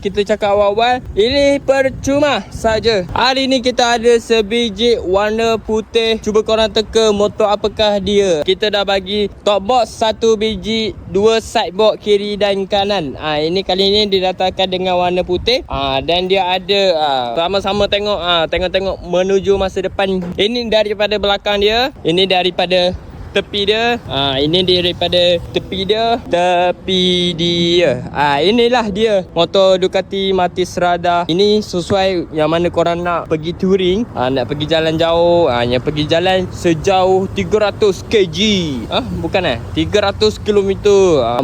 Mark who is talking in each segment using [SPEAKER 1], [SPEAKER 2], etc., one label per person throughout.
[SPEAKER 1] Kita cakap awal-awal, ini percuma saja. Hari ni kita ada sebiji warna putih. Cuba korang teka motor apakah dia. Kita dah bagi top box satu biji, dua side box kiri dan kanan. Ini kali ni didatangkan dengan warna putih. Dan dia ada sama-sama tengok menuju masa depan. Ini daripada belakang dia, ini daripada tepi dia. Ini daripada tepi dia. Inilah dia motor Ducati Matiz Radar. Ini sesuai yang mana korang nak pergi touring, nak pergi jalan jauh, yang pergi jalan sejauh 300 kg. 300 km.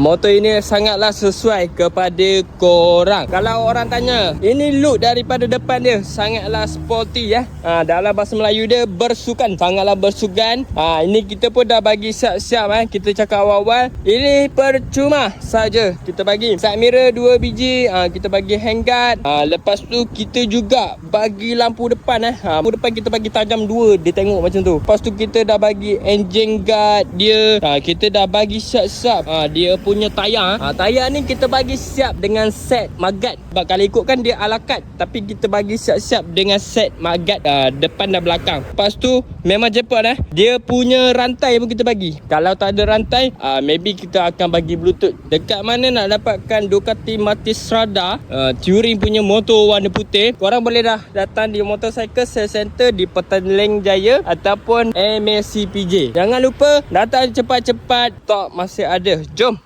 [SPEAKER 1] Motor ini sangatlah sesuai kepada korang. Kalau orang tanya, ini look daripada depan dia sangatlah sporty ya. Dalam bahasa Melayu dia bersukan, sangatlah bersukan. Ini kita pun dah bagi siap-siap. Kita cakap awal-awal, ini percuma saja. Kita bagi side mirror 2 biji, kita bagi handguard, lepas tu kita juga bagi lampu depan. Lampu depan kita bagi tajam 2, dia tengok macam tu. Lepas tu kita dah bagi engine guard dia, kita dah bagi siap-siap dia punya tayar. Tayar ni kita bagi siap dengan set magat. Sebab kalau ikutkan dia ala carte, tapi kita bagi siap-siap dengan set magat depan dan belakang. Lepas tu memang cepat dia punya rantai pun kita bagi. Kalau tak ada rantai, maybe kita akan bagi bluetooth. Dekat mana nak dapatkan Ducati Matiz Radar touring punya motor warna putih? Korang boleh dah datang di Motorcycle Sales Center di Petaling Jaya ataupun MSCPJ. Jangan lupa datang cepat-cepat, stok masih ada. Jom.